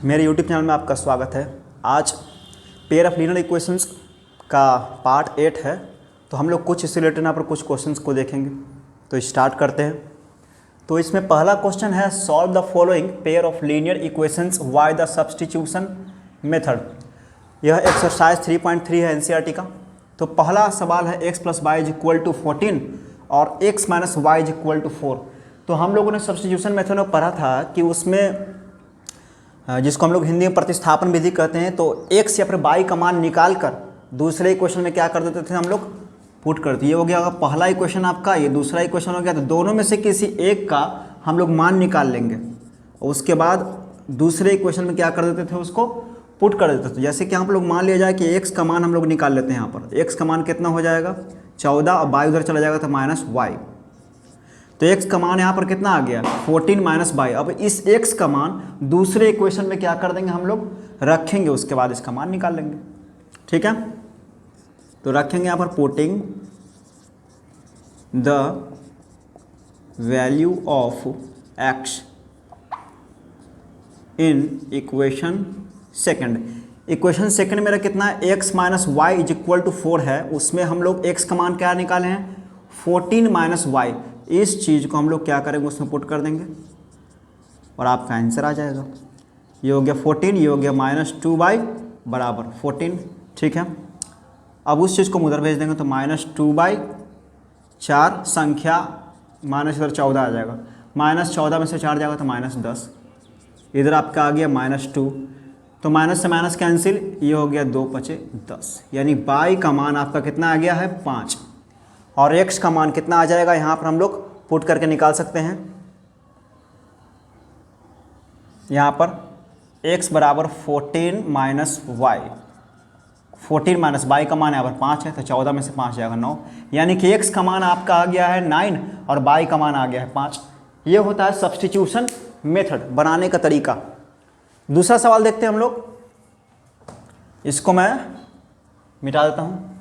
मेरे YouTube channel में आपका स्वागत है। आज पेयर ऑफ लीनियर इक्वेशंस का पार्ट 8 है। तो हम लोग कुछ इससे रिलेटेड यहाँ पर कुछ क्वेश्चंस को देखेंगे। तो स्टार्ट करते हैं। तो इसमें पहला क्वेश्चन है, solve the following pair of linear equations by the substitution method. यह एक्सरसाइज 3.3 है NCERT का। तो पहला सवाल है x + y = 14 और x - y = 4। तो हम लोगों ने सब्स्टिट्यूशन मेथड में पढ़ा था कि उसमें जिसको हम लोग हिंदी में प्रतिस्थापन विधि कहते हैं, तो x या फिर y का मान निकाल कर दूसरे इक्वेशन में क्या कर देते थे हम लोग, पुट कर दिए। ये हो गया पहला इक्वेशन आपका, ये दूसरा इक्वेशन हो गया। तो दोनों में से किसी एक का हम लोग मान निकाल लेंगे और उसके बाद दूसरे इक्वेशन में क्या कर देते थे, उसको पुट कर देते थे। जैसे कि हम लोग मान लिया जाए कि x का मान हम लोग निकाल लेते हैं। यहाँ पर x का मान कितना हो जाएगा 14 और y उधर चला जाएगा तो -y। तो x का मान यहाँ पर कितना आ गया 14 - y। अब इस x का मान दूसरे इक्वेशन में क्या कर देंगे, हम लोग रखेंगे, उसके बाद इसका मान निकाल लेंगे। ठीक है, तो रखेंगे यहाँ पर putting the value of x in equation second. Equation second मेरा कितना है, x - y = 4 है। उसमें हम लोग x का मान क्या निकाले हैं 14 - y। इस चीज़ को हम लोग क्या करेंगे, उसमें पुट कर देंगे और आपका आंसर आ जाएगा। ये हो गया 14, ये हो गया -2y = 14। ठीक है, अब उस चीज़ को उधर भेज देंगे तो -2y 4 संख्या माइनस इधर 14 आ जाएगा, -14 में से 4 जाएगा तो -10। इधर आपका आ गया -2, तो माइनस से माइनस कैंसिल, ये हो गया 2 × 5 = 10। यानी y का मान आपका कितना आ गया है 5 और x का मान कितना आ जाएगा, यहाँ पर हम लोग पुट करके निकाल सकते हैं। यहाँ पर x = 14 - y। 14 - y का मान यहाँ पर 5 है, तो 14 में से 5 जाएगा 9। यानी कि x का मान आपका आ गया है 9 और y का मान आ गया है 5। ये होता है सब्स्टिट्यूशन मेथड बनाने का तरीका। दूसरा सवाल देखते हैं हम लोग। इसको मैं मिटा देता हूँ।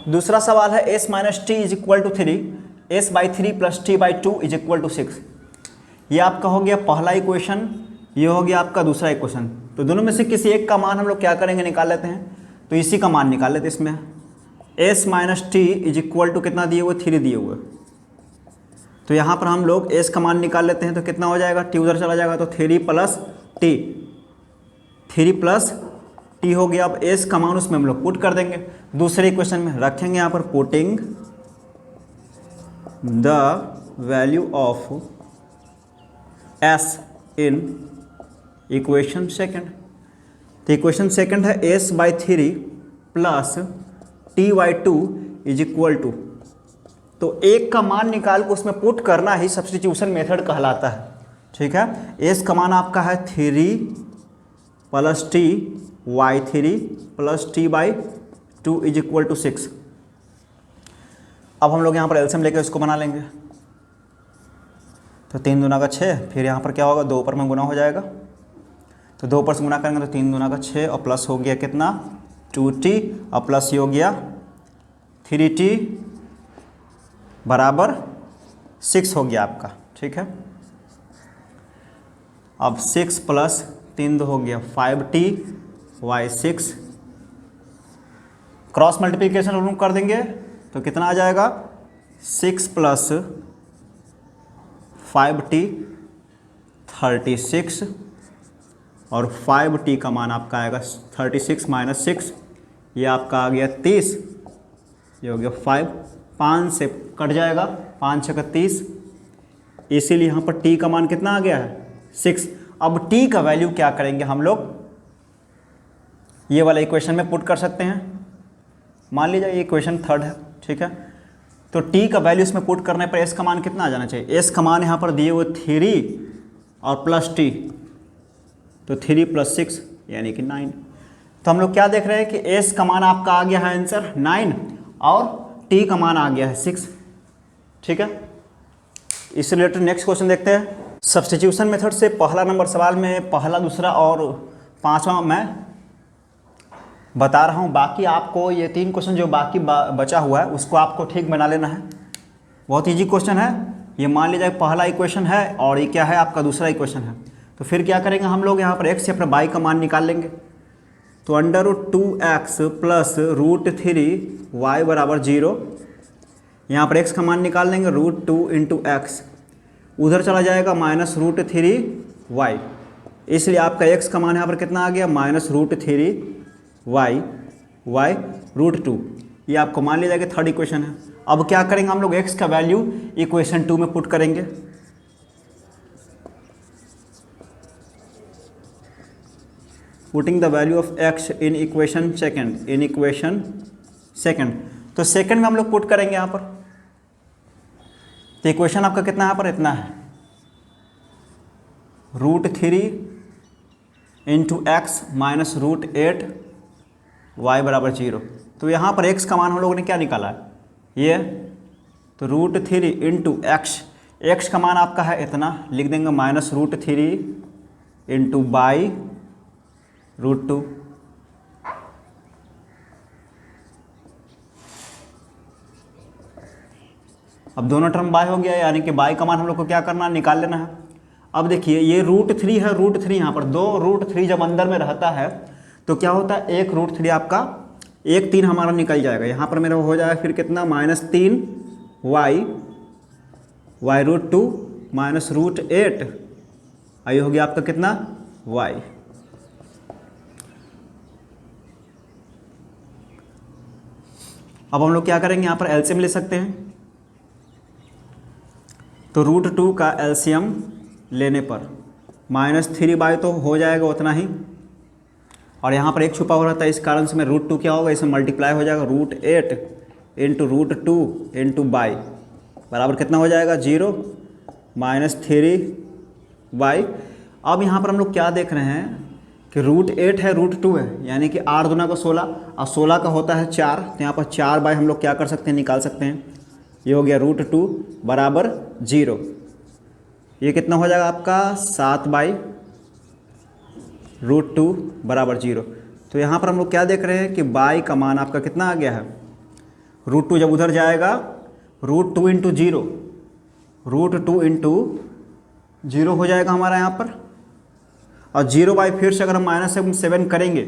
दूसरा सवाल है s - t = 3, s/3 + t/2 = 6। ये आपका हो गया पहला इक्वेशन, ये हो गया आपका दूसरा इक्वेशन। तो दोनों में से किसी एक का मान हम लोग क्या करेंगे, निकाल लेते हैं। तो इसी का मान निकाल लेते हैं। इसमें s - t = कितना दिए हुए, 3 दिए हुए। तो यहाँ पर हम लोग s का मान निकाल लेते हैं। तो कितना हो जाएगा, t उधर चला जाएगा तो 3 + t, 3 + t हो गया। अब s का मान उसमें हम लोग पुट कर देंगे, दूसरे इक्वेशन में रखेंगे। यहाँ पर putting the value of s in equation second. तो इक्वेशन सेकंड है s/3 + t/2 = तो एक का मान निकाल को उसमें पुट करना ही सब्स्टिट्यूशन मेथड कहलाता है। ठीक है, s का मान आपका है 3 + t y3 + t/2 = 6। अब हम लोग यहाँ पर एलसीएम लेकर इसको बना लेंगे। तो 3 दूना का 6, फिर यहाँ पर क्या होगा, 2 ऊपर में गुना हो जाएगा। तो 2 ऊपर से गुना करेंगे तो 3 दूना का 6 और प्लस हो गया कितना 2t और प्लस ये हो गया 3t = 6 हो गया आपका। ठीक है, अब 6 + 3 हो गया 5t y6। Cross multiplication rule कर देंगे तो कितना आ जाएगा 6 + 5t 36 और 5t का मान आपका आएगा 36 - 6, ये आपका आ गया 30। ये हो गया 5 से कट जाएगा, 5 × 6 = 30। इसीलिए यहाँ पर t का मान कितना आ गया है 6। अब t का वैल्यू क्या करेंगे हम लोग, ये वाला इक्वेशन में पुट कर सकते हैं। मान लीजिए ये इक्वेशन थर्ड है। ठीक है, तो t का वैल्यू इसमें पुट करने पर s का मान कितना आ जाना चाहिए। s का मान यहाँ पर दिए हुए 3 और प्लस t, तो 3 + 6 यानी कि 9। तो हम लोग क्या देख रहे हैं कि s का मान आपका आ गया है आंसर 9 और t का मान आ गया है 6। ठीक है, इससे रिलेटेड नेक्स्ट क्वेश्चन देखते हैं। सब्स्टिट्यूशन मेथड से पहला नंबर सवाल में पहला, दूसरा और पांचवा मैं बता रहा हूँ। बाकी आपको ये 3 क्वेश्चन जो बाकी बचा हुआ है उसको आपको ठीक बना लेना है। बहुत इजी क्वेश्चन है, ये मान लीजिए पहला इक्वेशन है और ये क्या है आपका दूसरा इक्वेशन है। तो फिर क्या करेंगे हम लोग यहाँ पर x या फिर y का मान निकाल लेंगे। तो √2x प्लस √3y बराबर 0। यहाँ पर x का मान निकाल लेंगे √2 इंटू एक्स, उधर चला जाएगा -√3y, इसलिए आपका x का मान यहाँ पर कितना आ गया -√3y √2। ये आपको मान लिया जाएगा थर्ड इक्वेशन है। अब क्या करेंगे हम लोग x का वैल्यू इक्वेशन 2 में पुट करेंगे। Putting the value of x in equation second, तो सेकेंड में हम लोग पुट करेंगे यहाँ पर। तो इक्वेशन आपका कितना यहाँ पर इतना है √3 इंटू एक्स माइनस √8 y बराबर 0। तो यहाँ पर x का मान हम लोगों ने क्या निकाला है ये, तो √3 इंटू एक्स का मान आपका है इतना, लिख देंगे -√3 इंटू बाई √2। अब दोनों टर्म बाय हो गया, यानी कि बाय का मान हम लोग को क्या करना है निकाल लेना है। अब देखिए ये √3 है, √3 यहाँ पर दो √3 जब अंदर में रहता है तो क्या होता है एक √3 आपका 1 3 हमारा निकल जाएगा। यहाँ पर मेरा हो जाएगा फिर कितना -3y √2 माइनस √8 आई हो गया आपका कितना y। अब हम लोग क्या करेंगे यहाँ पर एलसीएम ले सकते हैं। तो √2 का एलसीएम लेने पर -3y तो हो जाएगा उतना ही, और यहाँ पर एक छुपा हो रहा था इस कारण से मैं √2 क्या होगा इसमें मल्टीप्लाई हो जाएगा √8 इंटू √2 इंटू बाई बराबर कितना हो जाएगा 0 -3y। अब यहाँ पर हम लोग क्या देख रहे हैं कि √8 है √2 है, यानी कि 8 दूना का 16 और 16 का होता है 4, तो यहाँ पर 4 हम लोग क्या कर सकते हैं निकाल सकते हैं। ये हो गया √2 बराबर 0। ये कितना हो जाएगा आपका 7 √2 बराबर 0। तो यहाँ पर हम लोग क्या देख रहे हैं कि बाई का मान आपका कितना आ गया है, √2 जब उधर जाएगा √2 इंटू 0, √2 इंटू 0 हो जाएगा हमारा यहाँ पर, और 0 फिर से अगर हम -7 करेंगे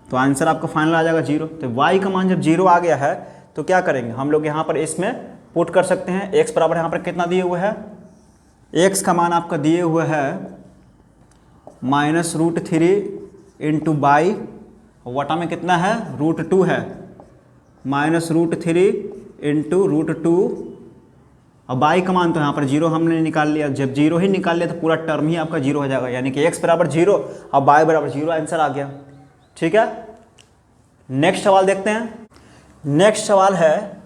तो आंसर आपका फाइनल आ जाएगा 0। तो y का मान जब 0 आ गया है तो क्या करेंगे हम लोग यहाँ पर इसमें पुट कर सकते हैं। x बराबर यहाँ पर कितना दिए हुए है, x का मान आपका दिए हुए है -√3 इंटू बाई, वटा में कितना है √2 है, -√3 इंटू √2, अब बाई का मान तो यहाँ पर 0 हमने निकाल लिया। जब 0 ही निकाल लिया तो पूरा टर्म ही आपका 0 हो जाएगा, यानी कि x बराबर 0 और बाई बराबर 0 आंसर आ गया। ठीक है, नेक्स्ट सवाल देखते हैं। नेक्स्ट सवाल है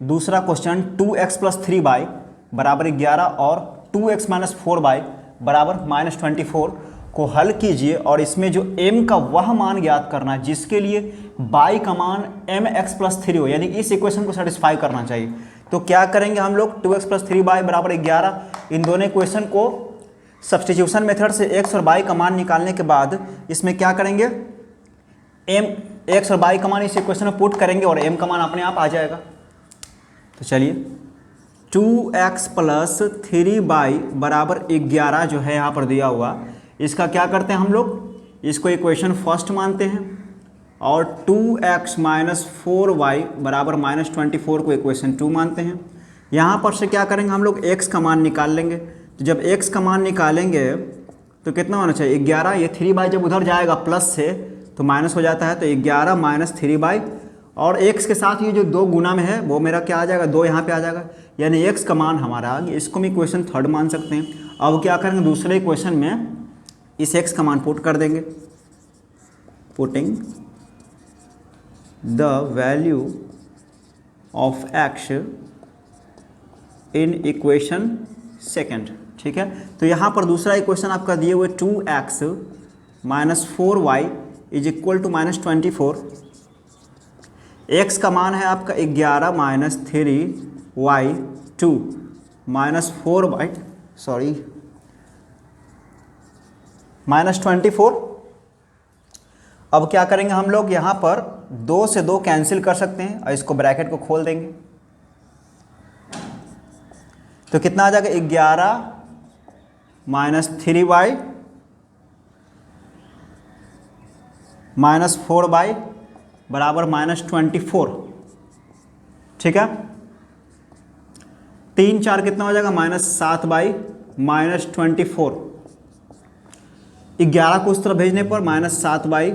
दूसरा क्वेश्चन 2x प्लस 3y बराबर 11 और 2x माइनस 4y बराबर -24 को हल कीजिए और इसमें जो m का वह मान ज्ञात करना है जिसके लिए y का मान mx प्लस 3 हो, यानी इस इक्वेशन को सेटिस्फाई करना चाहिए। तो क्या करेंगे हम लोग 2x प्लस 3y बराबर 11, इन दोनों इक्वेशन को सब्स्टिट्यूशन मेथड से x और y का मान निकालने के बाद इसमें क्या करेंगे x और y का मान इस इक्वेशन में पुट करेंगे और m का मान अपने आप आ जाएगा। तो चलिए 2x प्लस 3y बराबर 11 जो है यहाँ पर दिया हुआ, इसका क्या करते हैं हम लोग, इसको इक्वेशन फर्स्ट मानते हैं और 2x माइनस 4y बराबर -24 को इक्वेशन 2 मानते हैं। यहाँ पर से क्या करेंगे हम लोग x का मान निकाल लेंगे। तो जब x का मान निकालेंगे तो कितना होना चाहिए 11, ये 3y जब उधर जाएगा प्लस से तो माइनस हो जाता है, तो 11 माइनस 3y और x के साथ ये जो 2 गुना में है वो मेरा क्या आ जाएगा 2 यहाँ पे आ जाएगा, यानी x का मान हमारा आ गया। इसको हम इक्वेशन थर्ड मान सकते हैं। अब क्या करेंगे दूसरे इक्वेशन में इस x का मान पुट कर देंगे, putting the value of x in equation second. ठीक है, तो यहाँ पर दूसरा इक्वेशन आपका दिए हुए 2x minus 4y is equal to -24, x का मान है आपका 11 minus 3y 2 minus 4y sorry -24। अब क्या करेंगे हम लोग यहाँ पर 2 से 2 कैंसिल कर सकते हैं और इसको ब्रैकेट को खोल देंगे। तो कितना आ जाएगा 11 माइनस 3y माइनस 4y बराबर -24। ठीक है, 3 4 कितना हो जाएगा -7y -24। 11 को उस तरफ भेजने पर -7y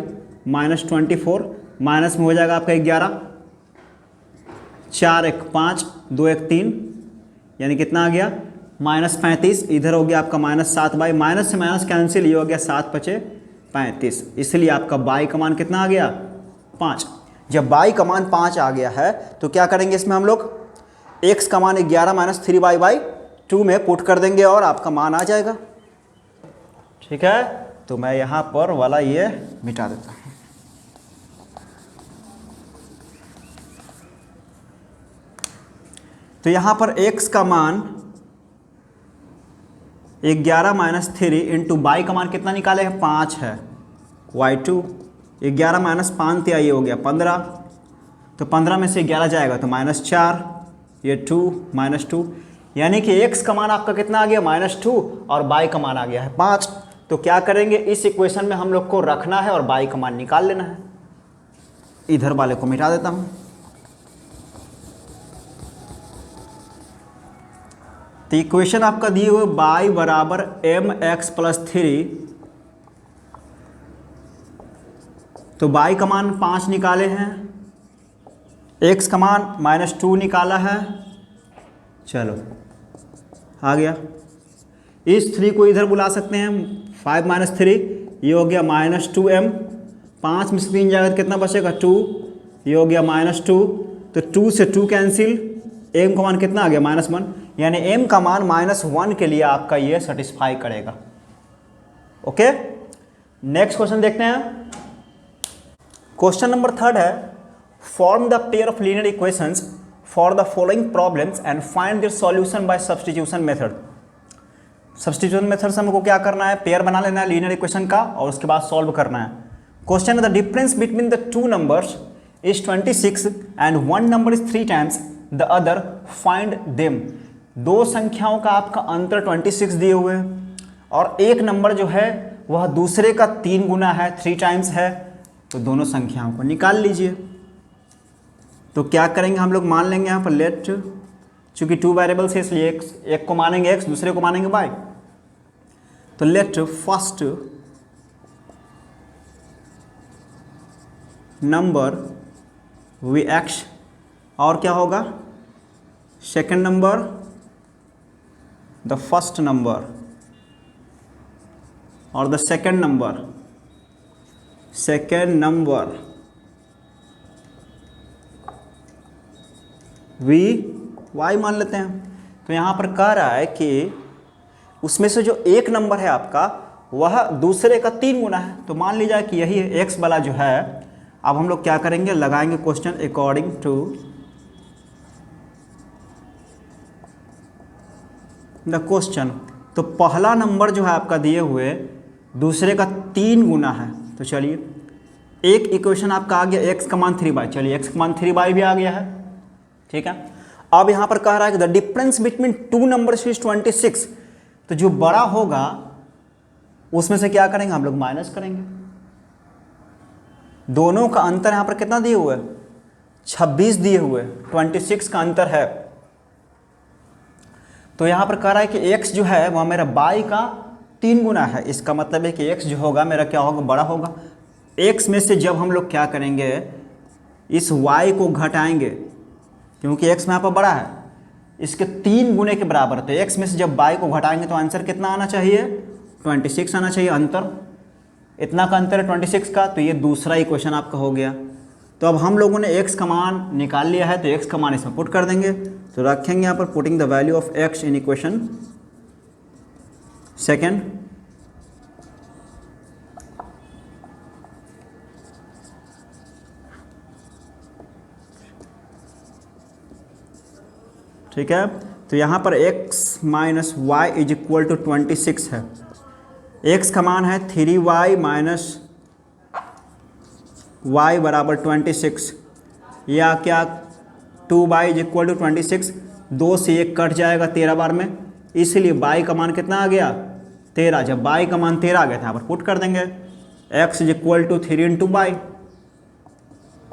-24 माइनस में हो जाएगा आपका 11, 4 1 5 2 1 3, यानी कितना आ गया -35। इधर हो गया आपका -7y, माइनस से माइनस कैंसिल, ये हो गया 7 5 35, इसलिए आपका y का मान कितना आ गया 5। जब y का मान 5 आ गया है तो क्या करेंगे इसमें हम लोग x का मान 11 माइनस 3y/2 में पुट कर देंगे और आपका मान आ जाएगा। ठीक है, तो मैं यहाँ पर वाला ये मिटा देता हूँ। तो यहाँ पर x का मान 11 माइनस 3 इंटू y का मान कितना निकाले हैं 5 है, y2 11 माइनस 5 ये हो गया 15, तो 15 में से 11 जाएगा तो -4, ये 2 -2, यानी कि x का मान आपका कितना आ गया -2 और y का मान आ गया है 5। तो क्या करेंगे, इस इक्वेशन में हम लोग को रखना है और y का मान निकाल लेना है। इधर वाले को मिटा देता हूँ। तो इक्वेशन आपका दिए हुए y बराबर mx प्लस 3, तो y का मान 5 निकाले हैं, x का मान -2 निकाला है, चलो आ गया। इस 3 को इधर बुला सकते हैं, 5 माइनस 3 ये हो गया -2m, 5 में से 3 जाएगा तो कितना बचेगा 2, ये हो गया -2, तो 2 से 2 कैंसिल, m का मान कितना आ गया -1, यानी m का मान -1 के लिए आपका ये सेटिस्फाई करेगा। ओके, नेक्स्ट क्वेश्चन देखते हैं। क्वेश्चन नंबर 3 है, form the pair of linear equations for the following problems and find their solution bye substitution method. Substitution method से हमको क्या करना है, पेयर बना लेना है लीनियर इक्वेशन का और उसके बाद सॉल्व करना है। क्वेश्चन है, the difference between the two numbers is 26 and one number is 3 times the other, find them. दो संख्याओं का आपका अंतर 26 दिए हुए हैं और एक नंबर जो है वह दूसरे का 3 गुना है, 3 टाइम्स है, तो दोनों संख्याओं को निकाल लीजिए। तो क्या करेंगे हम लोग, मान लेंगे यहाँ पर लेट, चूंकि 2 वेरिएबल्स है इसलिए एक को मानेंगे x, दूसरे को मानेंगे y। तो let first number be x, और क्या होगा second number the first number, और the second number be y मान लेते हैं। तो यहाँ पर कह रहा है कि उसमें से जो एक नंबर है आपका वह दूसरे का 3 गुना है, तो मान लीजिए कि यही x वाला जो है। अब हम लोग क्या करेंगे, लगाएंगे question according to the question. तो पहला नंबर जो है आपका दिए हुए दूसरे का 3 गुना है, तो चलिए एक इक्वेशन आपका आ गया x का मान 3y, चलिए x का मान 3y भी आ गया है। ठीक है, अब यहाँ पर कह रहा है कि the difference between two numbers is 26, तो जो बड़ा होगा उसमें से क्या करेंगे हम लोग माइनस करेंगे। दोनों का अंतर यहाँ पर कितना दिए हुए 26 दिए हुए, 26 का अंतर है। तो यहाँ पर कह रहा है कि x जो है वह मेरा y का 3 गुना है, इसका मतलब है कि x जो होगा मेरा क्या होगा, बड़ा होगा। x में से जब हम लोग क्या करेंगे, इस y को घटाएंगे, क्योंकि x में यहाँ पर बड़ा है, इसके 3 गुने के बराबर। तो x में से जब y को घटाएंगे तो आंसर कितना आना चाहिए, 26 आना चाहिए। अंतर इतना का अंतर है 26 का, तो ये दूसरा इक्वेशन आपका हो गया। तो अब हम लोगों ने x का मान निकाल लिया है, तो x का मान इसमें पुट कर देंगे। तो रखेंगे यहाँ पर putting the value of x in equation second. ठीक है, तो यहाँ पर x minus y is equal to 26 है। x का मान है 3y माइनस y बराबर 26, या क्या 2y इज इक्वल टू 26, 2 से 1 कट जाएगा 13 बार में, इसलिए बाई का मान कितना आ गया 13। जब बाई का मान 13 आ गया था यहाँ पर पुट कर देंगे x is equal to 3 into by,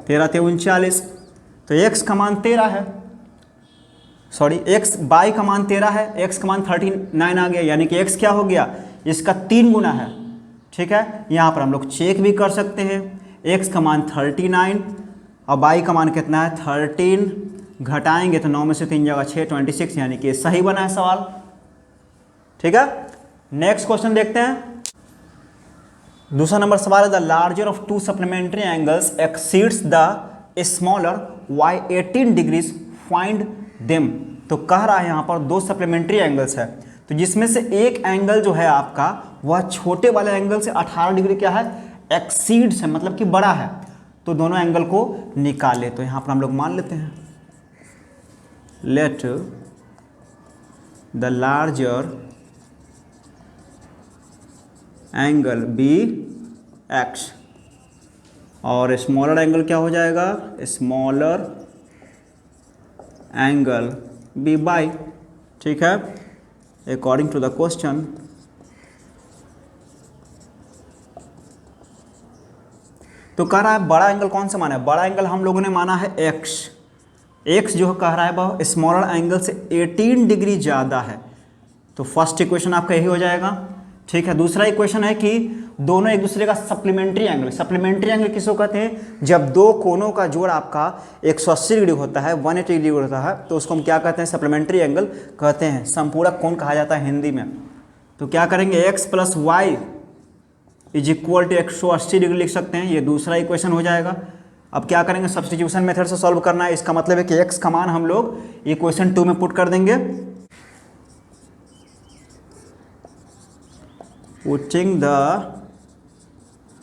13 × 39, तो x का मान 13 है, सॉरी x बाई का मान 13 है, x का मान 39 आ गया, यानी कि x क्या हो गया इसका 3 गुना है। ठीक है, यहाँ पर हम लोग चेक भी कर सकते हैं, x का मान 39 और बाई का मान कितना है 13, घटाएंगे तो 9 में से 3 जगह 6, 26, यानी कि सही बना है सवाल। ठीक है, नेक्स्ट क्वेश्चन देखते हैं। दूसरा नंबर सवाल है the larger of to supplementary angles exceeds the smaller y 18 degrees find them. तो कह रहा है यहाँ पर 2 सप्लीमेंट्री एंगल्स है, तो जिसमें से एक एंगल जो है आपका वह छोटे वाले एंगल से 18 डिग्री क्या है एक्सीड्स है, मतलब कि बड़ा है, तो दोनों एंगल को निकाले। तो यहाँ पर हम लोग मान लेते हैं let the larger angle be x और स्मॉलर एंगल क्या हो जाएगा स्मॉलर एंगल बी बाई। ठीक है, अकॉर्डिंग टू द क्वेश्चन तो कह रहा है बड़ा एंगल कौन सा माना है, बड़ा एंगल हम लोगों ने माना है एक्स जो कह रहा है वह स्मॉलर एंगल से 18 डिग्री ज़्यादा है, तो फर्स्ट इक्वेशन आपका यही हो जाएगा। ठीक है, दूसरा इक्वेशन है कि दोनों एक दूसरे का सप्लीमेंट्री एंगल किसको कहते हैं, जब दो कोनों का जोड़ आपका 180 डिग्री होता है 180 डिग्री होता है तो उसको हम क्या कहते हैं सप्लीमेंट्री एंगल कहते हैं, संपूरक कोण कहा जाता है हिंदी में। तो क्या करेंगे x + y is equal to 180 degree लिख सकते हैं, ये दूसरा इक्वेशन हो जाएगा। अब क्या करेंगे सब्स्टिट्यूशन मेथड से सॉल्व करना है, इसका मतलब है कि x का मान हम लोग इक्वेशन 2 में पुट कर देंगे, putting the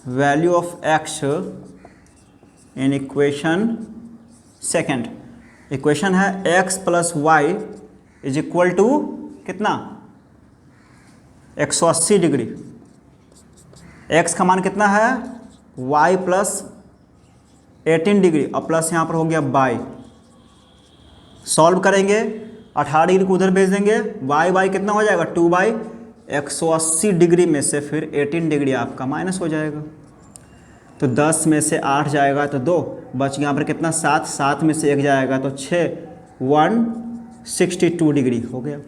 value of x in equation second. Equation है x + y is equal to कितना 180 डिग्री, x का मान कितना है y + 18 डिग्री और प्लस यहाँ पर हो गया बाई। सॉल्व करेंगे 18 डिग्री को उधर भेज देंगे, y कितना हो जाएगा 2/180 डिग्री में से फिर 18 डिग्री आपका माइनस हो जाएगा, तो 10 में से 8 जाएगा तो 2 बच यहाँ पर कितना 7 में से 1 जाएगा तो 6 162 डिग्री हो गया।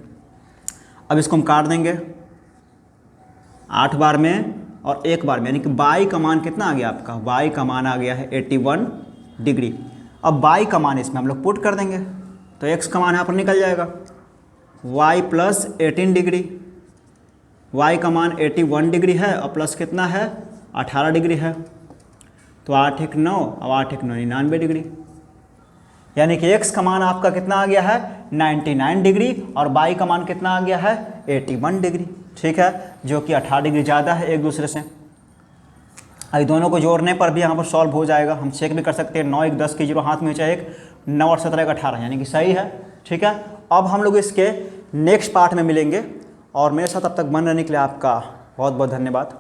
अब इसको हम काट देंगे 8 बार में और 1 बार में, यानी कि बाई का मान कितना आ गया आपका, बाई का मान आ गया है 81 डिग्री। अब बाई का मान इसमें हम लोग पुट कर देंगे तो x का मान यहाँ पर निकल जाएगा y + 18 डिग्री, y का मान 81 डिग्री है और प्लस कितना है 18 डिग्री है, तो 8 × 9 और 8 × 9 99 डिग्री, यानी कि x का मान आपका कितना आ गया है 99 डिग्री और y का मान कितना आ गया है 81 डिग्री। ठीक है, जो कि 18 डिग्री ज़्यादा है एक दूसरे से। अभी दोनों को जोड़ने पर भी यहाँ पर सॉल्व हो जाएगा, हम चेक भी कर सकते हैं 9 1 10 की 0 हाथ में चाहे 1 9 और 17 का 18, यानी कि सही है। ठीक है, अब हम लोग इसके नेक्स्ट पार्ट में मिलेंगे और मेरे साथ अब तक बन रहने के लिए आपका बहुत बहुत धन्यवाद।